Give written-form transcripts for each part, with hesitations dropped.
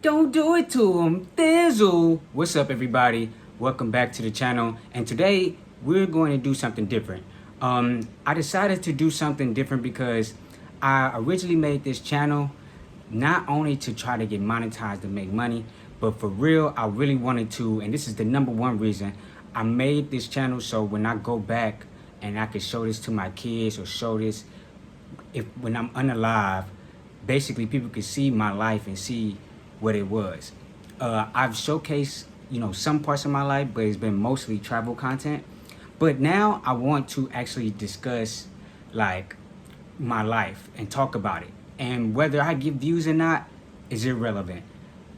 Don't do it to him. Thizzle. What's up, everybody? Welcome back to the channel. And today we're going to do something different. I decided to do something different because I originally made this channel not only to try to get monetized and make money, but for real, I really wanted to, and this is the number one reason I made this channel, so when I go back and I can show this to my kids or show this when I'm unalive, basically people can see my life and see what it was. I've showcased, some parts of my life, but it's been mostly travel content. But now I want to actually discuss like my life and talk about it. And whether I get views or not is irrelevant.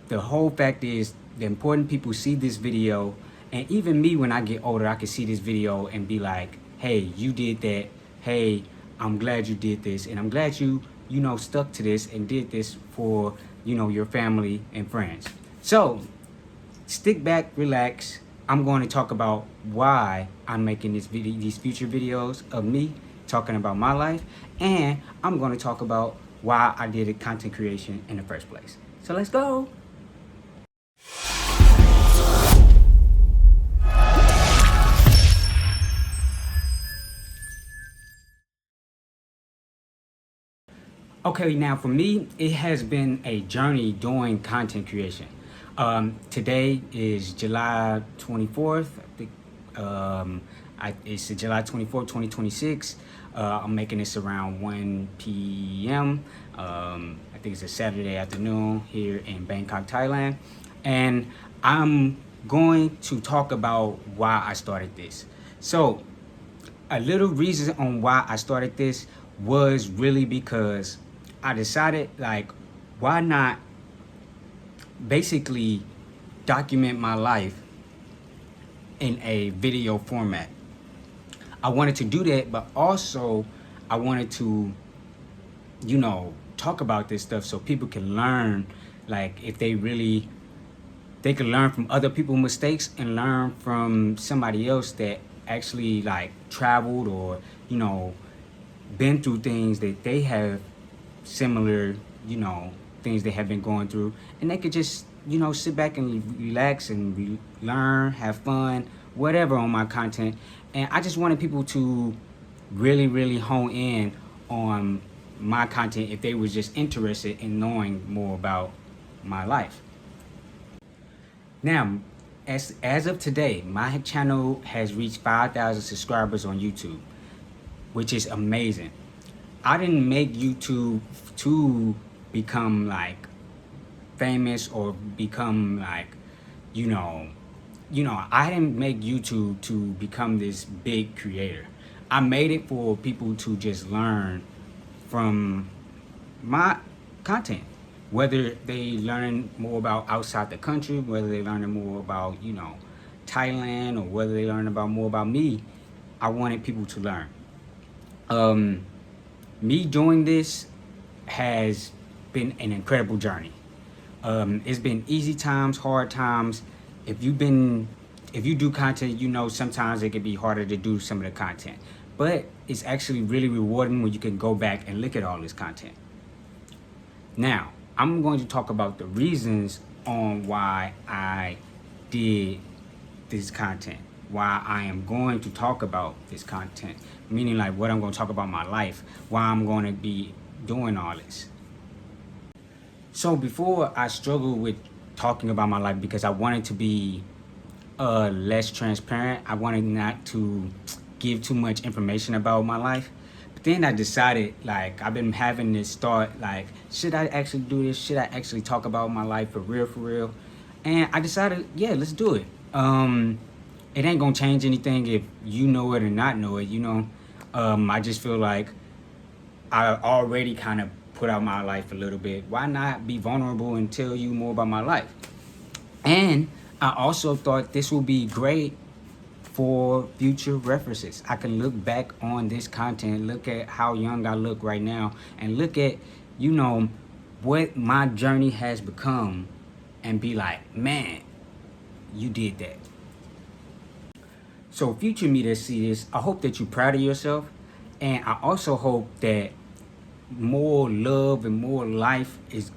The whole fact is the important people see this video, and even me when I get older, I can see this video and be like, hey, you did that. Hey, I'm glad you did this, and I'm glad you stuck to this and did this for your family and friends. So stick back, relax. I'm going to talk about why I'm making these future videos of me talking about my life, and I'm going to talk about why I did content creation in the first place. So let's go. Okay, now for me, it has been a journey doing content creation. Today is July 24th. It's July 24th, 2026. I'm making this around 1 p.m. I think it's a Saturday afternoon here in Bangkok, Thailand. And I'm going to talk about why I started this. So a little reason on why I started this was really because I decided, like, why not basically document my life in a video format. I wanted to do that, but also I wanted to, talk about this stuff so people can learn, like, if they can learn from other people's mistakes and learn from somebody else that actually, like, traveled or, been through things that they have similar, things they have been going through, and they could just, sit back and relax and learn, have fun, whatever on my content. And I just wanted people to really hone in on my content if they was just interested in knowing more about my life. Now, as of today, my channel has reached 5,000 subscribers on YouTube, which is amazing. I didn't make YouTube to become like famous or become like, I didn't make YouTube to become this big creator. I made it for people to just learn from my content, whether they learn more about outside the country, whether they learn more about, Thailand, or whether they learn more about me. I wanted people to learn. Me doing this has been an incredible journey. It's been easy times, hard times. If you do content, sometimes it can be harder to do some of the content, but it's actually really rewarding when you can go back and look at all this content. Now, I'm going to talk about the reasons on why I did this content, why I am going to talk about this content, meaning like what I'm going to talk about my life, why I'm going to be doing all this. So before, I struggled with talking about my life because I wanted to be less transparent. I wanted not to give too much information about my life. But then I decided, like, I've been having this thought, like, should I actually do this? Should I actually talk about my life for real? And I decided, yeah, let's do it. It ain't gonna change anything if you know it or not know it, I just feel like I already kind of put out my life a little bit. Why not be vulnerable and tell you more about my life? And I also thought this would be great for future references. I can look back on this content, look at how young I look right now, and look at, what my journey has become, and be like, man, you did that. So future me that see this, I hope that you're proud of yourself, and I also hope that more love and more life is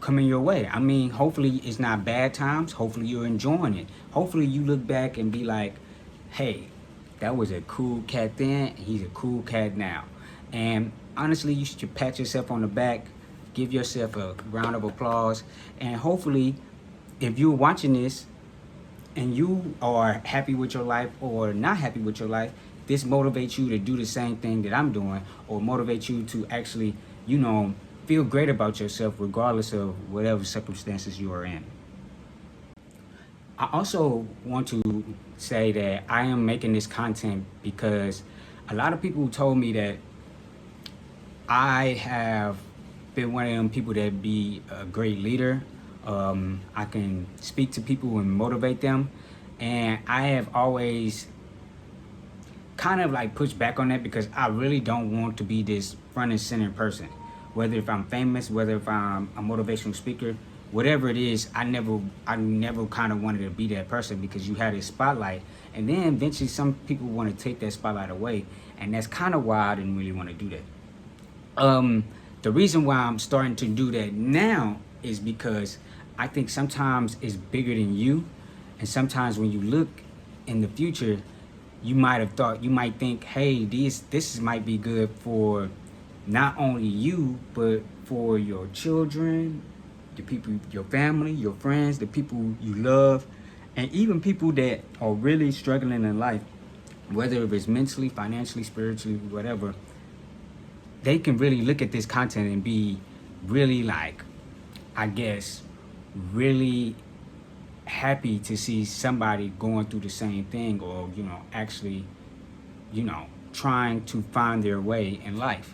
coming your way. I mean, hopefully it's not bad times. Hopefully you're enjoying it. Hopefully you look back and be like, hey, that was a cool cat then, he's a cool cat now. And honestly, you should pat yourself on the back, give yourself a round of applause, and hopefully if you're watching this and you are happy with your life or not happy with your life, this motivates you to do the same thing that I'm doing, or motivates you to actually, feel great about yourself regardless of whatever circumstances you are in. I also want to say that I am making this content because a lot of people told me that I have been one of them people that be a great leader. I can speak to people and motivate them, and I have always kind of like pushed back on that because I really don't want to be this front and center person. Whether if I'm famous, whether if I'm a motivational speaker, whatever it is, I never kind of wanted to be that person, because you had a spotlight, and then eventually some people want to take that spotlight away, and that's kind of why I didn't really want to do that. The reason why I'm starting to do that now is because I think sometimes it's bigger than you, and sometimes when you look in the future, you might think, hey, this might be good for not only you, but for your children, the people, your family, your friends, the people you love, and even people that are really struggling in life, whether it's mentally, financially, spiritually, whatever. They can really look at this content and be really, like, I guess, really happy to see somebody going through the same thing, or actually trying to find their way in life.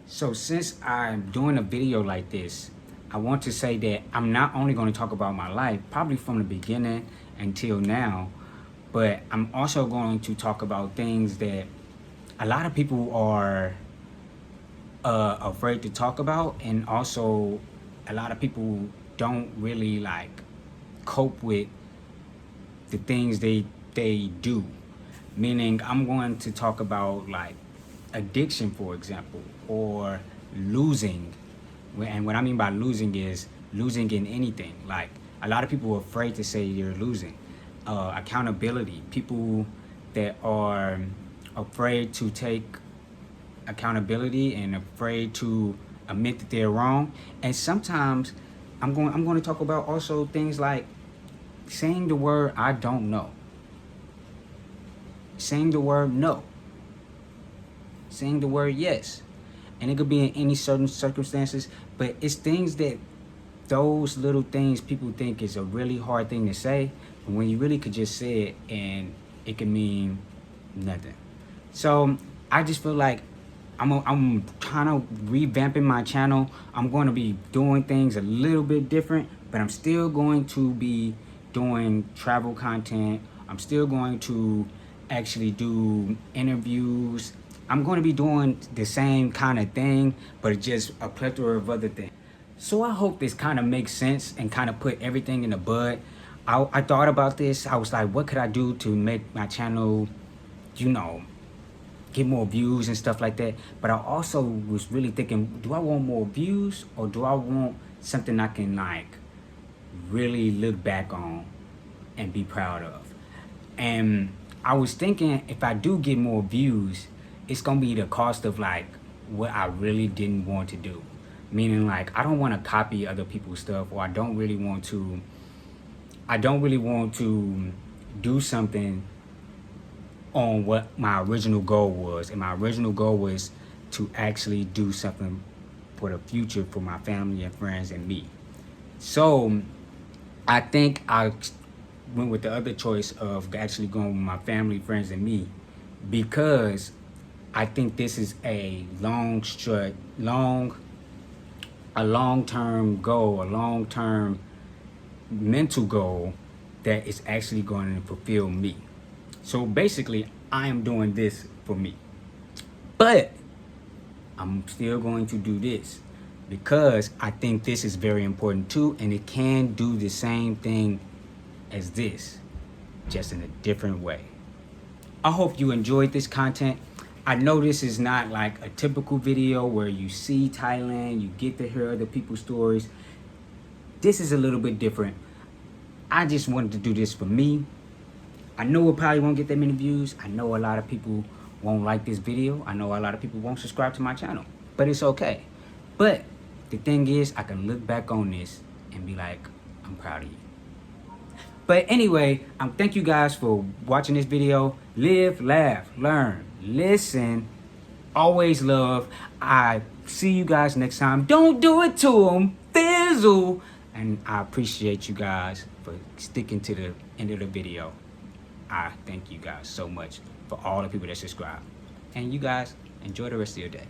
So since I'm doing a video like this, I want to say that I'm not only going to talk about my life, probably from the beginning until now, but I'm also going to talk about things that a lot of people are afraid to talk about, and also a lot of people don't really like cope with the things they do. Meaning, I'm going to talk about like addiction, for example, or losing. And what I mean by losing is losing in anything. Like, a lot of people are afraid to say you're losing. Accountability, people that are afraid to take accountability and afraid to admit that they're wrong. And sometimes I'm going to talk about also things like saying the word I don't know, saying the word no, saying the word yes. And it could be in any certain circumstances, but it's things that, those little things people think is a really hard thing to say, but when you really could just say it and it can mean nothing. So I just feel like I'm kind of revamping my channel. I'm going to be doing things a little bit different, but I'm still going to be doing travel content. I'm still going to actually do interviews. I'm going to be doing the same kind of thing, but just a plethora of other things. So I hope this kind of makes sense and kind of put everything in the bud. I thought about this. I was like, what could I do to make my channel, get more views and stuff like that? But I also was really thinking, do I want more views, or do I want something I can like really look back on and be proud of? And I was thinking, if I do get more views, it's gonna be the cost of like what I really didn't want to do. Meaning, like, I don't want to copy other people's stuff, or I don't really want to do something on what my original goal was. And my original goal was to actually do something for the future for my family and friends and me. So I think I went with the other choice of actually going with my family, friends, and me, because I think this is a long-term goal, a long-term mental goal that is actually going to fulfill me. So basically, I am doing this for me. But I'm still going to do this because I think this is very important too, and it can do the same thing as this, just in a different way. I hope you enjoyed this content. I know this is not like a typical video where you see Thailand, you get to hear other people's stories. This is a little bit different. I just wanted to do this for me. I know it probably won't get that many views. I know a lot of people won't like this video. I know a lot of people won't subscribe to my channel, but it's okay. But the thing is, I can look back on this and be like, I'm proud of you. But anyway, thank you guys for watching this video. Live, laugh, learn, listen, always love. I see you guys next time. Don't do it to them. Fizzle. And I appreciate you guys for sticking to the end of the video. I thank you guys so much for all the people that subscribe. And you guys, enjoy the rest of your day.